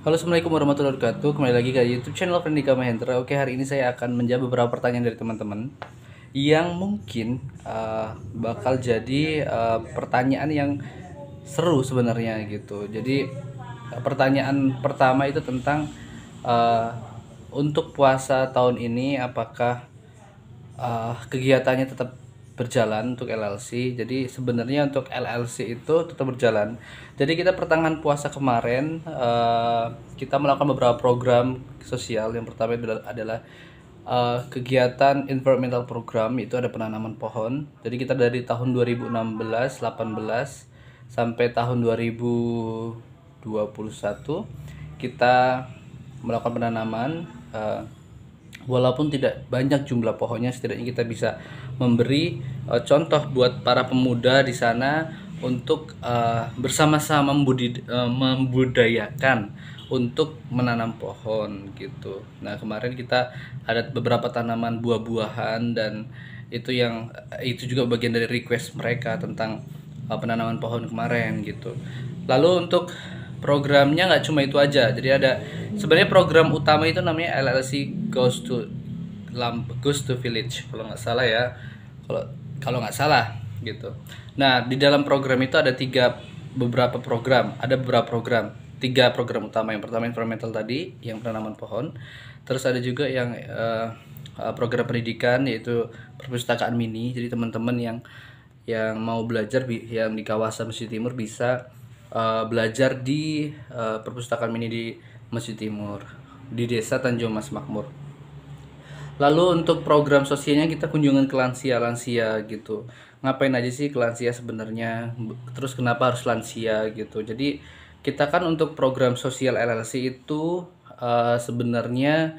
Halo, assalamualaikum warahmatullahi wabarakatuh. Kembali lagi ke YouTube channel Prendika Mahendra. Oke, hari ini saya akan menjawab beberapa pertanyaan dari teman-teman yang mungkin bakal jadi pertanyaan yang seru sebenarnya gitu. Jadi pertanyaan pertama itu tentang uh, untuk puasa tahun ini apakah kegiatannya tetap berjalan untuk LLC. Jadi sebenarnya untuk LLC itu tetap berjalan. Jadi kita pertengahan puasa kemarin kita melakukan beberapa program sosial. Yang pertama adalah kegiatan environmental program, itu ada penanaman pohon. Jadi kita dari tahun 2016, 18 sampai tahun 2021 kita melakukan penanaman. Walaupun tidak banyak jumlah pohonnya, setidaknya kita bisa memberi contoh buat para pemuda di sana untuk bersama-sama membudayakan untuk menanam pohon gitu. Nah, kemarin kita ada beberapa tanaman buah-buahan, dan itu juga bagian dari request mereka tentang penanaman pohon kemarin gitu. Lalu untuk programnya nggak cuma itu aja, jadi ada sebenarnya program utama itu namanya LLC Goes to Village kalau nggak salah ya, kalau kalau nggak salah gitu. Nah, di dalam program itu ada beberapa program, tiga program utama. Yang pertama environmental tadi, yang penanaman pohon. Terus ada juga yang program pendidikan, yaitu perpustakaan mini. Jadi teman-teman yang mau belajar yang di kawasan Masjid Timur bisa belajar di perpustakaan mini di Masjid Timur di Desa Tanjung Mas Makmur. Lalu untuk program sosialnya kita kunjungan ke lansia-lansia gitu. Ngapain aja sih ke lansia sebenarnya? Terus kenapa harus lansia gitu? Jadi kita kan untuk program sosial LLC itu sebenarnya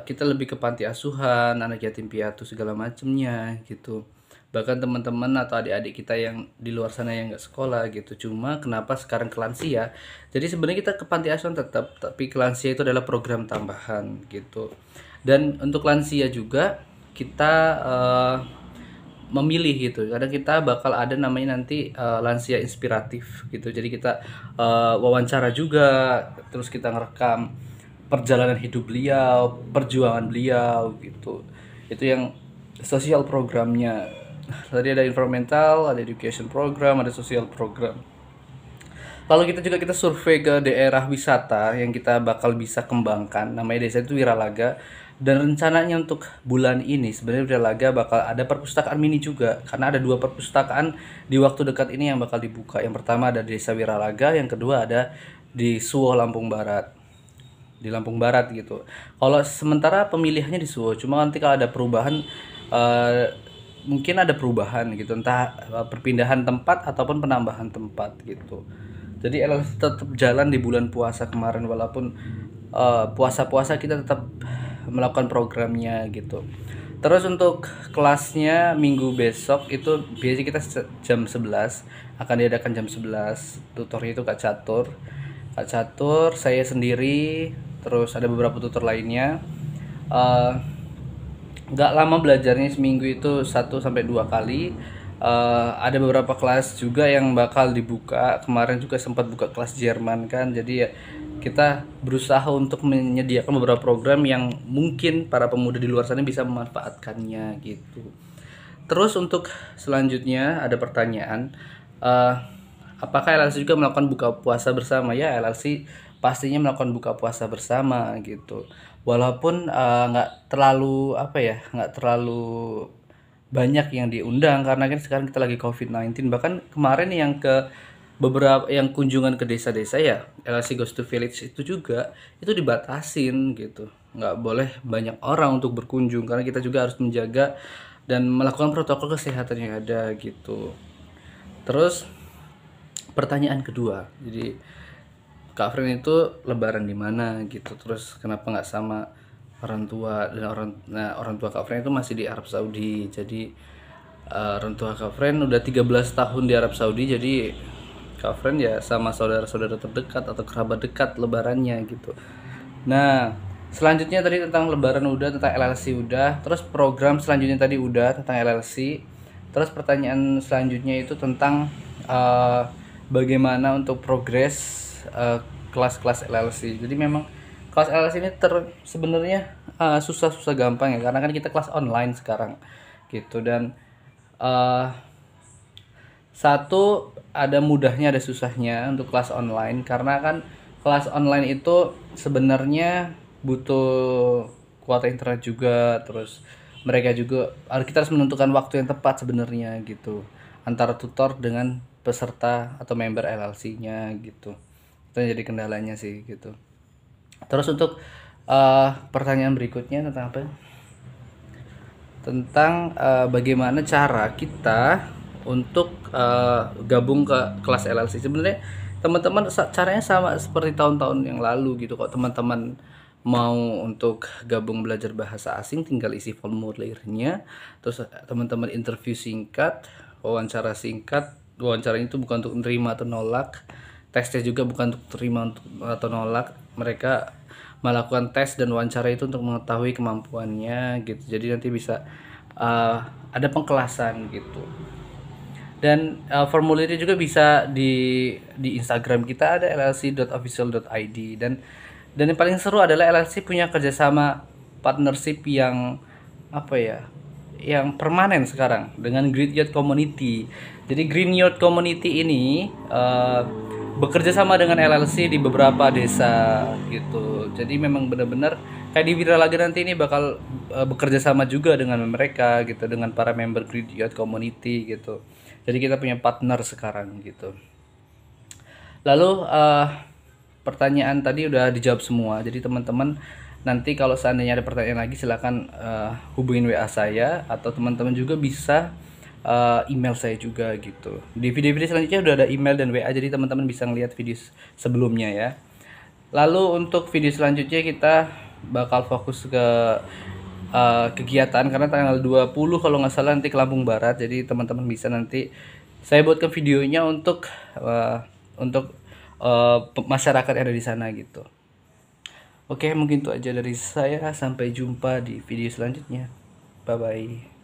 kita lebih ke panti asuhan, anak yatim piatu segala macemnya gitu. Bahkan teman-teman atau adik-adik kita yang di luar sana yang nggak sekolah gitu. Cuma kenapa sekarang ke lansia? Jadi sebenarnya kita ke panti asuhan tetap, tapi ke lansia itu adalah program tambahan gitu. Dan untuk lansia juga kita memilih gitu. Kadang kita bakal ada namanya nanti lansia inspiratif gitu. Jadi kita wawancara juga, terus kita ngerekam perjalanan hidup beliau, perjuangan beliau gitu. Itu yang sosial programnya. Tadi ada environmental, ada education program, ada social program. Lalu kita survei ke daerah wisata yang kita bakal bisa kembangkan. Namanya desa itu Wiralaga. Dan rencananya untuk bulan ini sebenarnya Wiralaga bakal ada perpustakaan mini juga, karena ada dua perpustakaan di waktu dekat ini yang bakal dibuka. Yang pertama ada di Desa Wiralaga, yang kedua ada di Suwoh, Lampung Barat. Di Lampung Barat gitu. Kalau sementara pemilihannya di Suwoh, cuma nanti kalau ada perubahan mungkin ada perubahan gitu, entah perpindahan tempat ataupun penambahan tempat gitu. Jadi LLC tetap jalan di bulan puasa kemarin, walaupun puasa-puasa kita tetap melakukan programnya gitu. Terus untuk kelasnya minggu besok itu biasanya kita jam 11 akan diadakan jam 11. Tutornya itu Kak Catur, saya sendiri, terus ada beberapa tutor lainnya. Nggak lama belajarnya, seminggu itu 1 sampai 2 kali. Ada beberapa kelas juga yang bakal dibuka. Kemarin juga sempat buka kelas Jerman kan, jadi ya kita berusaha untuk menyediakan beberapa program yang mungkin para pemuda di luar sana bisa memanfaatkannya gitu. Terus untuk selanjutnya ada pertanyaan, apakah LLC juga melakukan buka puasa bersama? Ya, LLC pastinya melakukan buka puasa bersama gitu. Walaupun nggak terlalu nggak terlalu banyak yang diundang, karena kan sekarang kita lagi COVID-19. Bahkan kemarin yang ke beberapa yang kunjungan ke desa-desa ya, LLC Goes to Village itu juga itu dibatasin gitu. Nggak boleh banyak orang untuk berkunjung, karena kita juga harus menjaga dan melakukan protokol kesehatan yang ada gitu. Terus pertanyaan kedua, jadi Kak Fren itu lebaran di mana gitu, terus kenapa nggak sama orang tua? Dan orang tua Kak Fren itu masih di Arab Saudi. Jadi orang tua Kak Fren udah 13 tahun di Arab Saudi, jadi Kak Fren ya sama saudara-saudara terdekat atau kerabat dekat lebarannya gitu. Nah, selanjutnya tadi tentang lebaran udah, tentang LLC udah, terus program selanjutnya tadi udah tentang LLC. Terus pertanyaan selanjutnya itu tentang bagaimana untuk progres kelas-kelas LLC. Jadi memang kelas LLC ini sebenarnya susah-susah gampang ya, karena kan kita kelas online sekarang gitu. Dan uh, satu, ada mudahnya ada susahnya untuk kelas online, karena kan kelas online itu sebenarnya butuh kuota internet juga, terus mereka juga kita harus menentukan waktu yang tepat sebenarnya gitu antara tutor dengan peserta atau member LLC-nya gitu. Itu yang jadi kendalanya sih gitu. Terus untuk pertanyaan berikutnya tentang apa? Tentang bagaimana cara kita untuk gabung ke kelas LLC. Sebenarnya teman-teman caranya sama seperti tahun-tahun yang lalu gitu kok. Teman-teman mau untuk gabung belajar bahasa asing, tinggal isi formulirnya, terus teman-teman interview singkat, wawancara singkat. Wawancara itu bukan untuk menerima atau nolak, tesnya juga bukan untuk terima atau nolak. Mereka melakukan tes dan wawancara itu untuk mengetahui kemampuannya gitu. Jadi nanti bisa ada pengkelasan gitu. Dan formulirnya juga bisa di Instagram kita, ada llc.official.id. Dan yang paling seru adalah LLC punya kerjasama partnership yang apa ya, yang permanen sekarang dengan Green Youth Community. Jadi Green Youth Community ini bekerja sama dengan LLC di beberapa desa gitu. Jadi memang benar-benar kayak di Wiralaga nanti ini bakal bekerja sama juga dengan mereka gitu, dengan para member Green Youth Community gitu. Jadi kita punya partner sekarang gitu. Lalu pertanyaan tadi udah dijawab semua. Jadi teman-teman nanti kalau seandainya ada pertanyaan lagi silakan hubungin WA saya, atau teman-teman juga bisa email saya juga gitu. Di video-video selanjutnya udah ada email dan WA, jadi teman-teman bisa ngeliat video sebelumnya ya. Lalu untuk video selanjutnya kita bakal fokus ke kegiatan, karena tanggal 20 kalau nggak salah nanti ke Lampung Barat. Jadi teman-teman bisa nanti saya buatkan videonya untuk masyarakat yang ada di sana gitu. Oke, mungkin itu aja dari saya. Sampai jumpa di video selanjutnya. Bye bye.